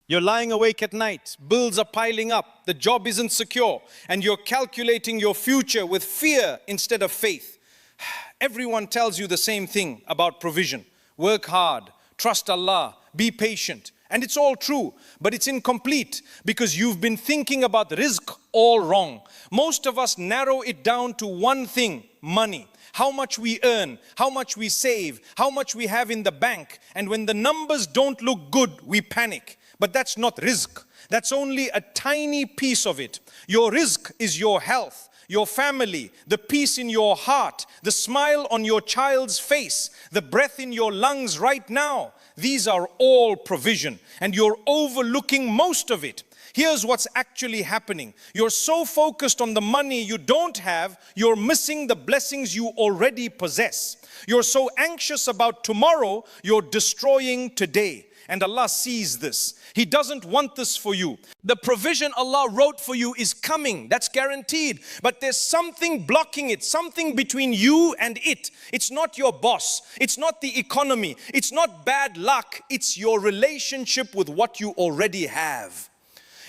You're lying awake at night, bills are piling up, the job isn't secure, and you're calculating your future with fear instead of faith. Everyone tells you the same thing about provision. Work hard, trust Allah, be patient. And it's all true, but it's incomplete because you've been thinking about rizq all wrong. Most of us narrow it down to one thing: money. How much we earn, how much we save, how much we have in the bank. And when the numbers don't look good, we panic. But that's not rizq. That's only a tiny piece of it. Your rizq is your health, your family, the peace in your heart, the smile on your child's face, the breath in your lungs right now. These are all provision, and you're overlooking most of it. Here's what's actually happening. You're so focused on the money you don't have, you're missing the blessings you already possess. You're so anxious about tomorrow, you're destroying today. And Allah sees this. He doesn't want this for you. The provision Allah wrote for you is coming. That's guaranteed. But there's something blocking it, something between you and it. It's not your boss. It's not the economy. It's not bad luck. It's your relationship with what you already have.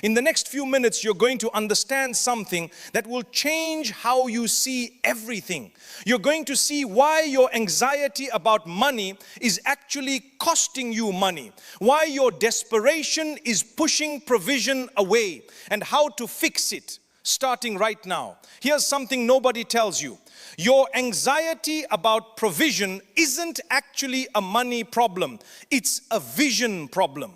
In the next few minutes, you're going to understand something that will change how you see everything. You're going to see why your anxiety about money is actually costing you money, why your desperation is pushing provision away, and how to fix it, starting right now. Here's something nobody tells you. Your anxiety about provision isn't actually a money problem. It's a vision problem.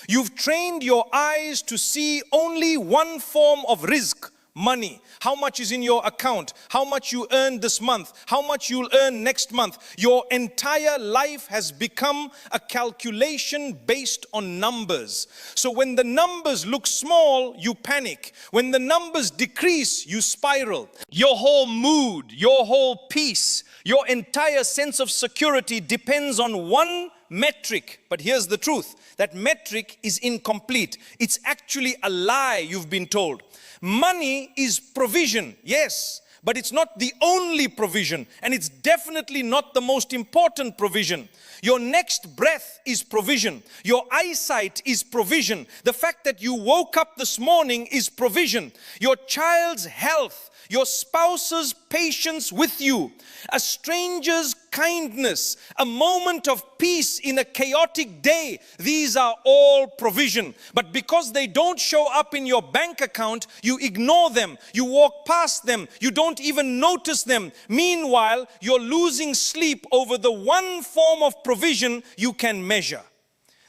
You've trained your eyes to see only one form of rizq, money. How much is in your account? How much you earn this month? How much you'll earn next month? Your entire life has become a calculation based on numbers. So when the numbers look small, you panic. When the numbers decrease, you spiral. Your whole mood, your whole peace, your entire sense of security depends on one metric. But here's the truth. That metric is incomplete. It's actually a lie you've been told. Money is provision, yes, but it's not the only provision, and it's definitely not the most important provision. Your next breath is provision. Your eyesight is provision. The fact that you woke up this morning is provision. Your child's health, your spouse's patience with you, a stranger's kindness, a moment of peace in a chaotic day. These are all provision. But because they don't show up in your bank account, you ignore them, you walk past them, you don't even notice them. Meanwhile, you're losing sleep over the one form of provision you can measure.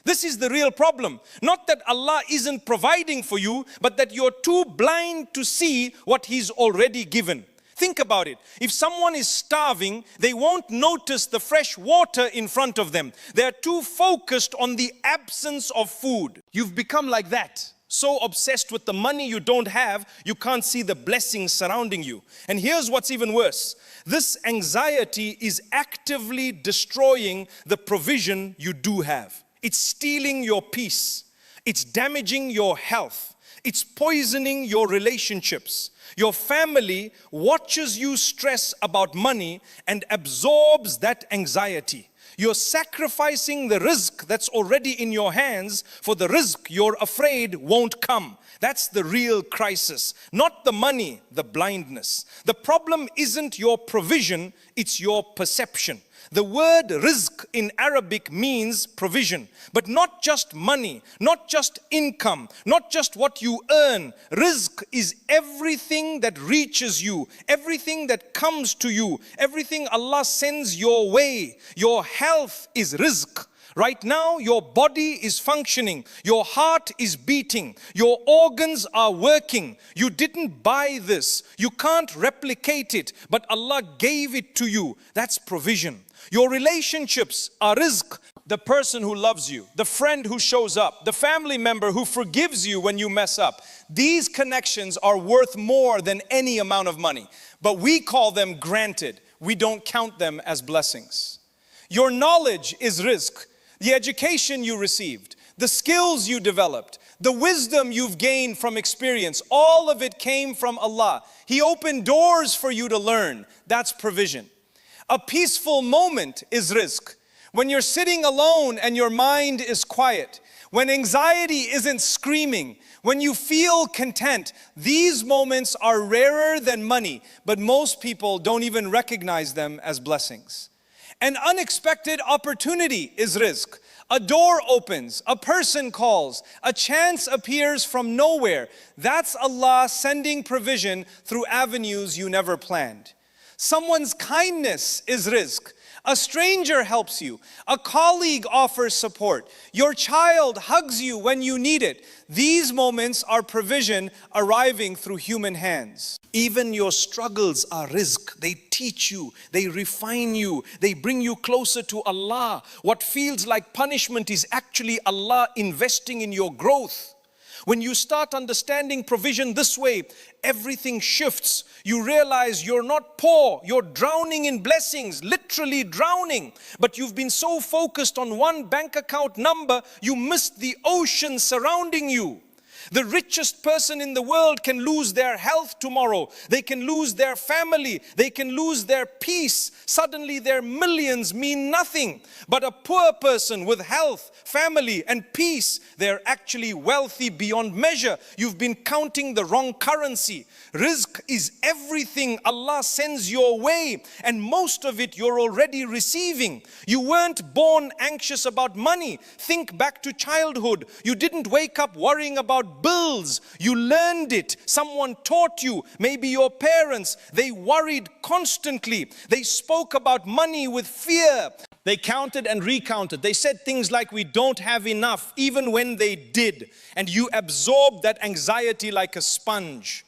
This is the real problem. Not that Allah isn't providing for you, but that you're too blind to see what He's already given. Think about it. If someone is starving, they won't notice the fresh water in front of them. They're too focused on the absence of food. You've become like that. So obsessed with the money you don't have, you can't see the blessings surrounding you. And here's what's even worse. This anxiety is actively destroying the provision you do have. It's stealing your peace. It's damaging your health. It's poisoning your relationships. Your family watches you stress about money and absorbs that anxiety. You're sacrificing the rizq that's already in your hands for the rizq you're afraid won't come. That's the real crisis. Not the money, the blindness. The problem isn't your provision, it's your perception. The word rizq in Arabic means provision, but not just money, not just income, not just what you earn. Rizq is everything that reaches you, everything that comes to you, everything Allah sends your way. Your health is rizq. Right now, your body is functioning, your heart is beating, your organs are working. You didn't buy this, you can't replicate it, but Allah gave it to you. That's provision. Your relationships are rizq. The person who loves you, the friend who shows up, the family member who forgives you when you mess up. These connections are worth more than any amount of money, but we call them granted. We don't count them as blessings. Your knowledge is rizq. The education you received, the skills you developed, the wisdom you've gained from experience, all of it came from Allah. He opened doors for you to learn. That's provision. A peaceful moment is rizq. When you're sitting alone and your mind is quiet, when anxiety isn't screaming, when you feel content, these moments are rarer than money, but most people don't even recognize them as blessings. An unexpected opportunity is rizq. A door opens, a person calls, a chance appears from nowhere. That's Allah sending provision through avenues you never planned. Someone's kindness is rizq. A stranger helps you. A colleague offers support. Your child hugs you when you need it. These moments are provision arriving through human hands. Even your struggles are rizq. They teach you, they refine you, they bring you closer to Allah. What feels like punishment is actually Allah investing in your growth. When you start understanding provision this way, everything shifts. You realize you're not poor, you're drowning in blessings, literally drowning. But you've been so focused on one bank account number, you missed the ocean surrounding you. The richest person in the world can lose their health tomorrow. They can lose their family. They can lose their peace. Suddenly their millions mean nothing. But a poor person with health, family and peace, they're actually wealthy beyond measure. You've been counting the wrong currency. Rizq is everything Allah sends your way, and most of it you're already receiving. You weren't born anxious about money. Think back to childhood. You didn't wake up worrying about bills. You learned it. Someone taught you. Maybe your parents. They worried constantly. They spoke about money with fear. They counted and recounted. They said things like, we don't have enough, even when they did. And you absorbed that anxiety like a sponge.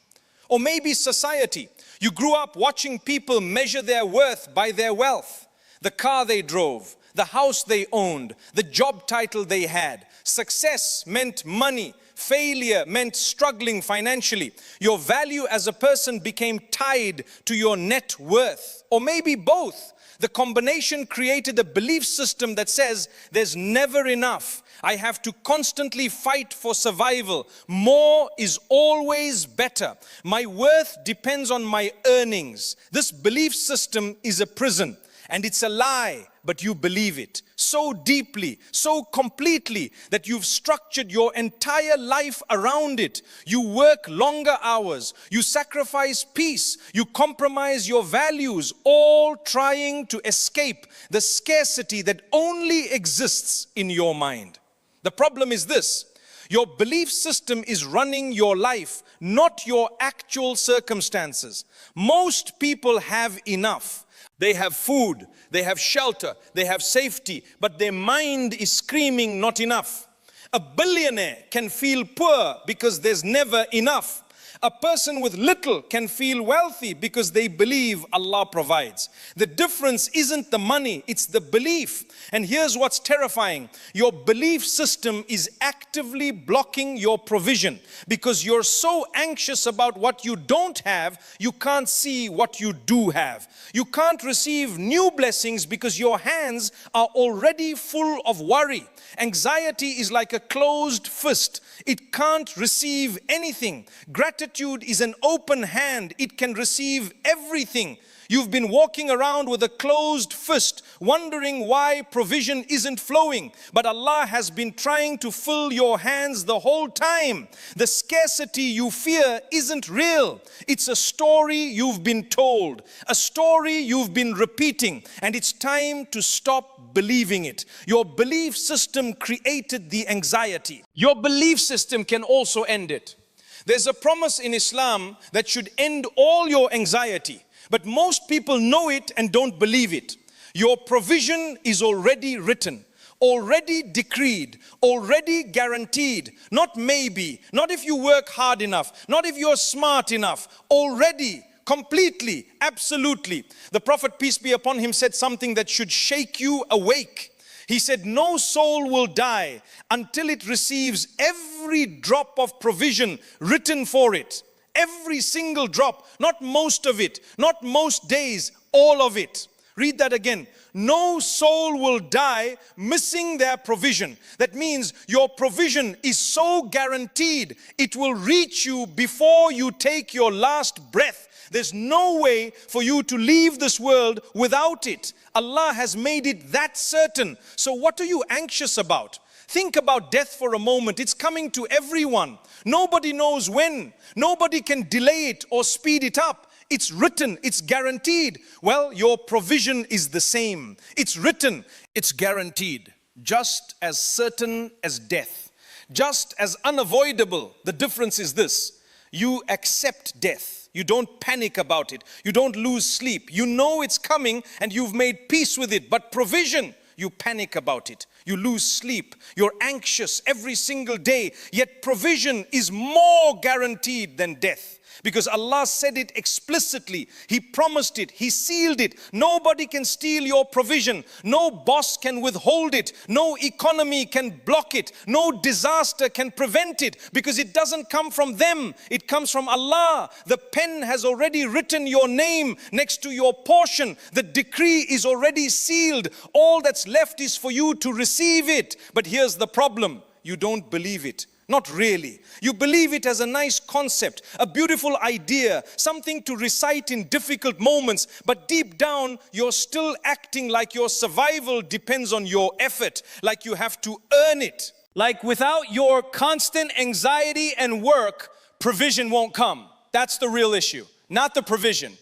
Or maybe society. You grew up watching people measure their worth by their wealth. The car they drove, the house they owned, the job title they had. Success meant money. Failure meant struggling financially. Your value as a person became tied to your net worth. Or maybe both. The combination created a belief system that says there's never enough. I have to constantly fight for survival. More is always better. My worth depends on my earnings. This belief system is a prison, and it's a lie, but you believe it so deeply, so completely, that you've structured your entire life around it. You work longer hours, you sacrifice peace, you compromise your values, all trying to escape the scarcity that only exists in your mind. The problem is this: your belief system is running your life, not your actual circumstances. Most people have enough. They have food, they have shelter, they have safety, but their mind is screaming not enough. A billionaire can feel poor because there's never enough. A person with little can feel wealthy because they believe Allah provides. The difference isn't the money, it's the belief. And here's what's terrifying. Your belief system is actively blocking your provision because you're so anxious about what you don't have, you can't see what you do have. You can't receive new blessings because your hands are already full of worry. Anxiety is like a closed fist. It can't receive anything. Gratitude is an open hand. It can receive everything. You've been walking around with a closed fist, wondering why provision isn't flowing. But Allah has been trying to fill your hands the whole time. The scarcity you fear isn't real. It's a story you've been told, a story you've been repeating, and it's time to stop believing it. Your belief system created the anxiety. Your belief system can also end it. There's a promise in Islam that should end all your anxiety. But most people know it and don't believe it. Your provision is already written, already decreed, already guaranteed. Not maybe, not if you work hard enough, not if you're smart enough. Already, completely, absolutely. The Prophet, peace be upon him, said something that should shake you awake. He said, no soul will die until it receives every drop of provision written for it. Every single drop, not most of it, not most days, all of it. Read that again. No soul will die missing their provision. That means your provision is so guaranteed, it will reach you before you take your last breath. There's no way for you to leave this world without it. Allah has made it that certain. So what are you anxious about? Think about death for a moment. It's coming to everyone. Nobody knows when. Nobody can delay it or speed it up. It's written, it's guaranteed. Well, your provision is the same. It's written, it's guaranteed. Just as certain as death, just as unavoidable. The difference is this: you accept death. You don't panic about it. You don't lose sleep. You know it's coming and you've made peace with it. But provision, you panic about it. You lose sleep. You're anxious every single day. Yet provision is more guaranteed than death. Because Allah said it explicitly. He promised it. He sealed it. Nobody can steal your provision. No boss can withhold it. No economy can block it. No disaster can prevent it. Because it doesn't come from them. It comes from Allah. The pen has already written your name next to your portion. The decree is already sealed. All that's left is for you to receive it. But here's the problem. You don't believe it. Not really. You believe it as a nice concept, a beautiful idea, something to recite in difficult moments, but deep down, you're still acting like your survival depends on your effort, like you have to earn it. Like without your constant anxiety and work, provision won't come. That's the real issue, not the provision.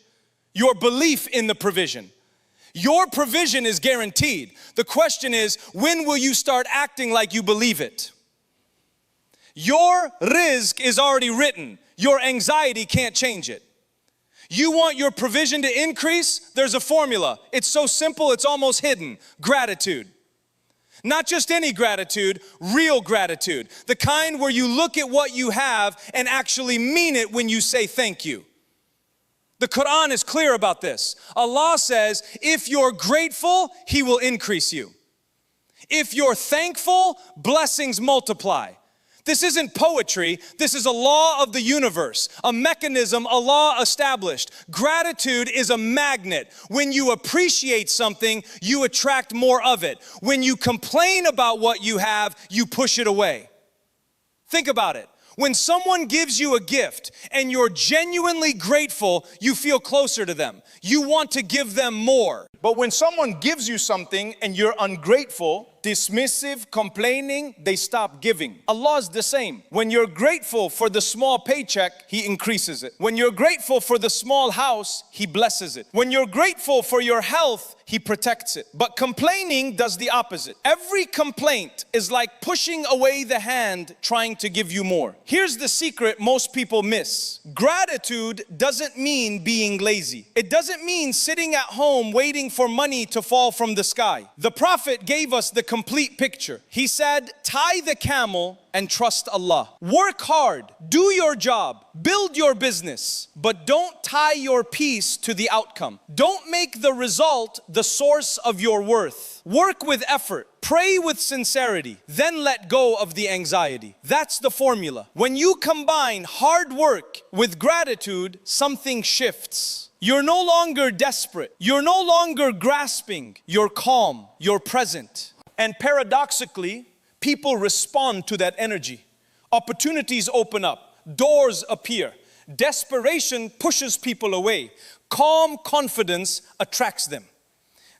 Your belief in the provision. Your provision is guaranteed. The question is, when will you start acting like you believe it? Your rizq is already written. Your anxiety can't change it. You want your provision to increase? There's a formula. It's so simple, it's almost hidden. Gratitude. Not just any gratitude, real gratitude. The kind where you look at what you have and actually mean it when you say thank you. The Quran is clear about this. Allah says, if you're grateful, He will increase you. If you're thankful, blessings multiply. This isn't poetry, this is a law of the universe, a mechanism Allah established. Gratitude is a magnet. When you appreciate something, you attract more of it. When you complain about what you have, you push it away. Think about it. When someone gives you a gift and you're genuinely grateful, you feel closer to them. You want to give them more. But when someone gives you something and you're ungrateful, dismissive, complaining, they stop giving. Allah is the same. When you're grateful for the small paycheck, He increases it. When you're grateful for the small house, He blesses it. When you're grateful for your health, He protects it. But complaining does the opposite. Every complaint is like pushing away the hand trying to give you more. Here's the secret most people miss. Gratitude doesn't mean being lazy. It doesn't mean sitting at home waiting for money to fall from the sky. The Prophet gave us the complete picture. He said, tie the camel and trust Allah. Work hard, do your job, build your business, but don't tie your peace to the outcome. Don't make the result the source of your worth. Work with effort, pray with sincerity, then let go of the anxiety. That's the formula. When you combine hard work with gratitude, something shifts. You're no longer desperate. You're no longer grasping. You're calm. You're present. And paradoxically, people respond to that energy. Opportunities open up. Doors appear. Desperation pushes people away. Calm confidence attracts them.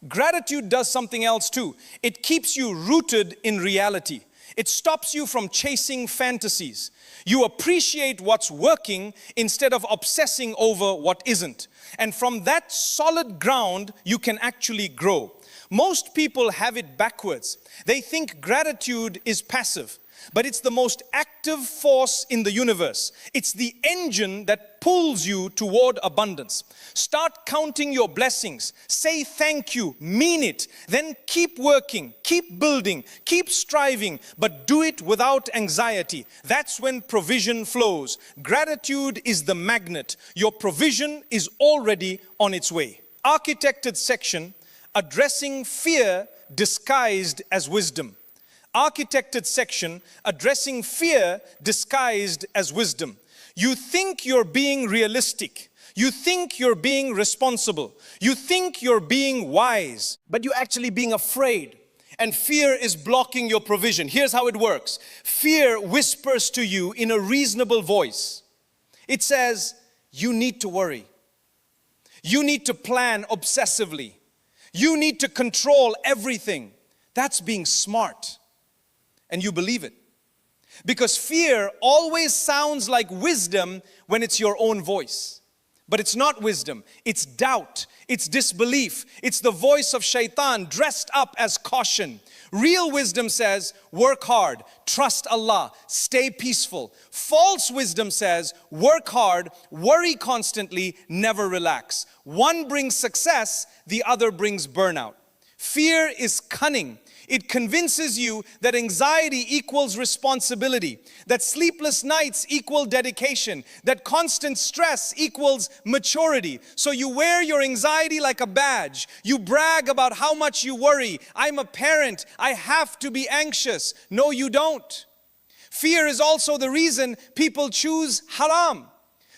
Gratitude does something else too. It keeps you rooted in reality. It stops you from chasing fantasies. You appreciate what's working instead of obsessing over what isn't. And from that solid ground, you can actually grow. Most people have it backwards. They think gratitude is passive, but it's the most active force in the universe. It's the engine that pulls you toward abundance. Start counting your blessings. Say thank you, mean it. Then keep working, keep building, keep striving, but do it without anxiety. That's when provision flows. Gratitude is the magnet. Your provision is already on its way. Architected section, addressing fear disguised as wisdom. Architected section, addressing fear disguised as wisdom. You think you're being realistic. You think you're being responsible. You think you're being wise, but you're actually being afraid. And fear is blocking your provision. Here's how it works. Fear whispers to you in a reasonable voice. It says, you need to worry. You need to plan obsessively. You need to control everything. That's being smart. and you believe it. Because fear always sounds like wisdom when it's your own voice. But it's not wisdom, it's doubt, it's disbelief, it's the voice of shaitan dressed up as caution. Real wisdom says, work hard, trust Allah, stay peaceful. False wisdom says, work hard, worry constantly, never relax. One brings success, the other brings burnout. Fear is cunning. It convinces you that anxiety equals responsibility, that sleepless nights equal dedication, that constant stress equals maturity. So you wear your anxiety like a badge. You brag about how much you worry. I'm a parent, I have to be anxious. No, you don't. Fear is also the reason people choose haram.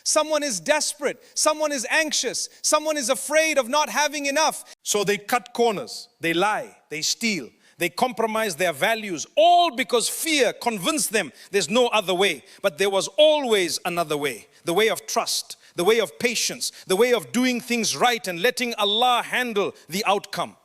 Someone is desperate, someone is anxious, someone is afraid of not having enough. So they cut corners, they lie, they steal. They compromise their values, all because fear convinced them there's no other way. But there was always another way. The way of trust, the way of patience, the way of doing things right and letting Allah handle the outcome.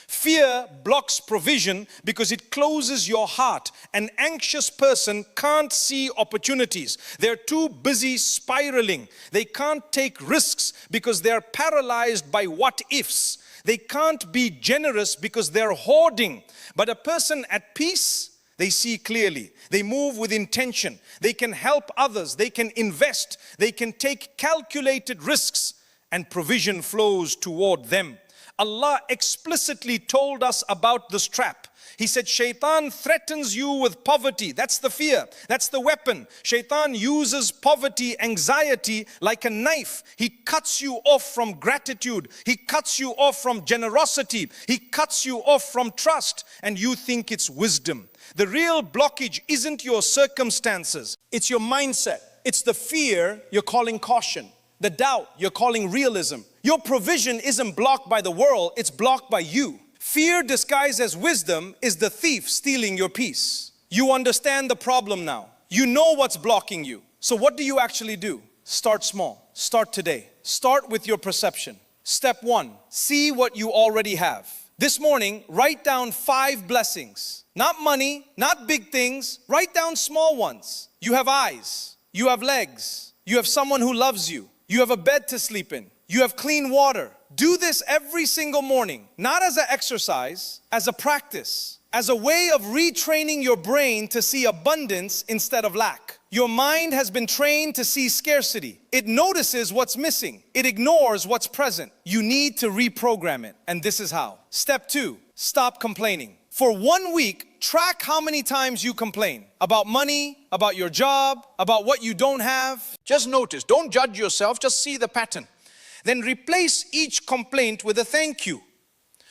Fear blocks provision because it closes your heart. An anxious person can't see opportunities. They're too busy spiraling. They can't take risks because they're paralyzed by what ifs. They can't be generous because they're hoarding. But a person at peace, they see clearly. They move with intention. They can help others. They can invest. They can take calculated risks, and provision flows toward them. Allah explicitly told us about this trap. He said, shaitan threatens you with poverty. That's the fear. That's the weapon. Shaitan uses poverty, anxiety like a knife. He cuts you off from gratitude. He cuts you off from generosity. He cuts you off from trust. And you think it's wisdom. The real blockage isn't your circumstances. It's your mindset. It's the fear you're calling caution. The doubt you're calling realism. Your provision isn't blocked by the world. It's blocked by you. Fear disguised as wisdom is the thief stealing your peace. You understand the problem now. You know what's blocking you. So what do you actually do? Start small. Start today. Start with your perception. Step 1, see what you already have. This morning, write down 5 blessings. Not money, not big things. Write down small ones. You have eyes. You have legs. You have someone who loves you. You have a bed to sleep in. You have clean water. Do this every single morning, not as an exercise, as a practice, as a way of retraining your brain to see abundance instead of lack. Your mind has been trained to see scarcity. It notices what's missing. It ignores what's present. You need to reprogram it, and this is how. Step 2, stop complaining. For 1 week, track how many times you complain about money, about your job, about what you don't have. Just notice, don't judge yourself, just see the pattern. Then replace each complaint with a thank you.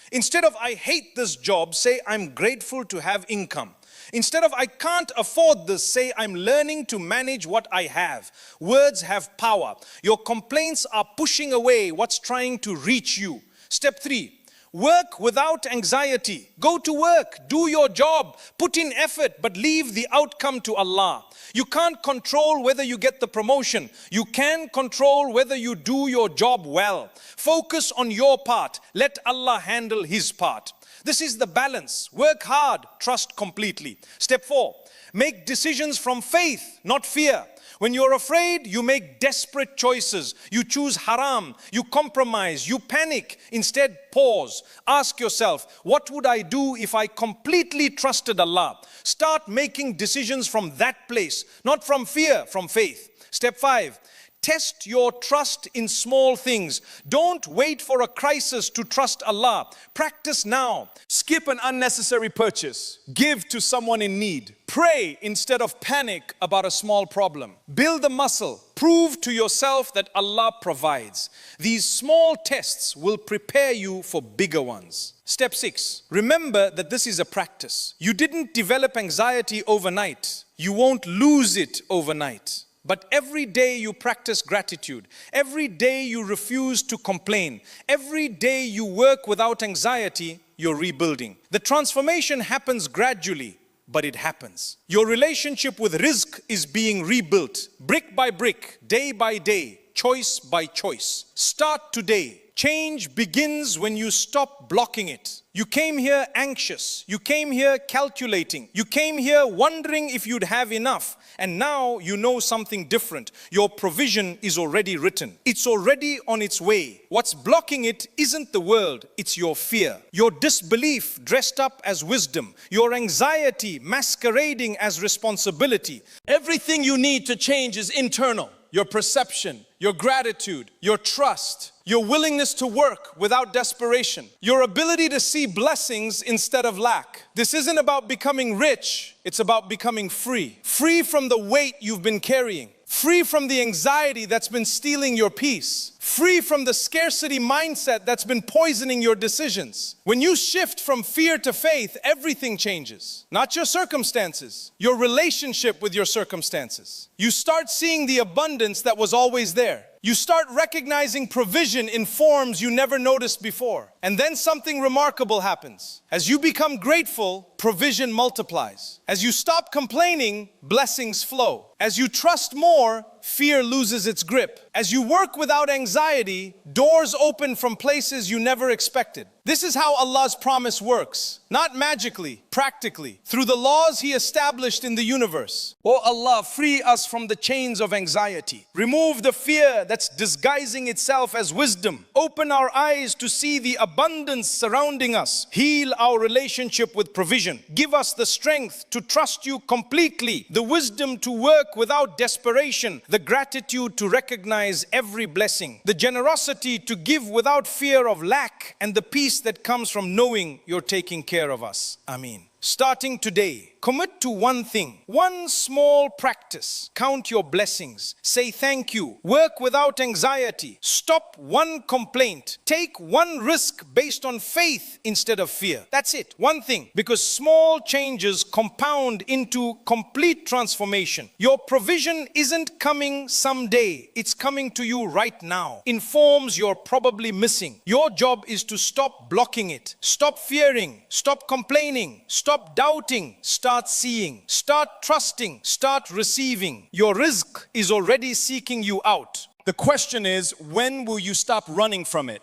Instead of I hate this job, say I'm grateful to have income. Instead of I can't afford this, say I'm learning to manage what I have. Words have power. Your complaints are pushing away what's trying to reach you. Step 3. Work without anxiety. Go to work, do your job, put in effort, but leave the outcome to Allah. You can't control whether you get the promotion. You can control whether you do your job well. Focus on your part. Let Allah handle His part. This is the balance. Work hard, trust completely. Step 4, make decisions from faith, not fear. When you're afraid, you make desperate choices. You choose haram, you compromise, you panic. Instead, pause. Ask yourself, what would I do if I completely trusted Allah? Start making decisions from that place, not from fear, from faith. Step 5, test your trust in small things. Don't wait for a crisis to trust Allah. Practice now. Skip an unnecessary purchase. Give to someone in need. Pray instead of panic about a small problem. Build the muscle. Prove to yourself that Allah provides. These small tests will prepare you for bigger ones. Step 6. Remember that this is a practice. You didn't develop anxiety overnight. You won't lose it overnight. But every day you practice gratitude, every day you refuse to complain, every day you work without anxiety, you're rebuilding. The transformation happens gradually, but it happens. Your relationship with Rizq is being rebuilt, brick by brick, day by day, choice by choice. Start today. Change begins when you stop blocking it. You came here anxious. You came here calculating. You came here wondering if you'd have enough. And now you know something different. Your provision is already written. It's already on its way. What's blocking it isn't the world, it's your fear. Your disbelief dressed up as wisdom. Your anxiety masquerading as responsibility. Everything you need to change is internal. Your perception, your gratitude, your trust, your willingness to work without desperation, your ability to see blessings instead of lack. This isn't about becoming rich, it's about becoming free. Free from the weight you've been carrying. Free from the anxiety that's been stealing your peace. Free from the scarcity mindset that's been poisoning your decisions. When you shift from fear to faith, everything changes. Not your circumstances, your relationship with your circumstances. You start seeing the abundance that was always there. You start recognizing provision in forms you never noticed before. And then something remarkable happens. As you become grateful, provision multiplies. As you stop complaining, blessings flow. As you trust more, fear loses its grip. As you work without anxiety, doors open from places you never expected. This is how Allah's promise works. Not magically, practically, through the laws He established in the universe. Oh Allah, free us from the chains of anxiety. Remove the fear that's disguising itself as wisdom. Open our eyes to see the abundance surrounding us. Heal our relationship with provision. Give us the strength to trust You completely, the wisdom to work without desperation, the gratitude to recognize every blessing, the generosity to give without fear of lack, and the peace that comes from knowing You're taking care of us. Ameen. Starting today, commit to one thing, one small practice. Count your blessings. Say thank you. Work without anxiety. Stop one complaint. Take one risk based on faith instead of fear. That's it, one thing. Because small changes compound into complete transformation. Your provision isn't coming someday. It's coming to you right now. In forms you're probably missing. Your job is to stop blocking it. Stop fearing. Stop complaining. Stop doubting. Start seeing. Start trusting. Start receiving. Your rizq is already seeking you out. The question is, when will you stop running from it?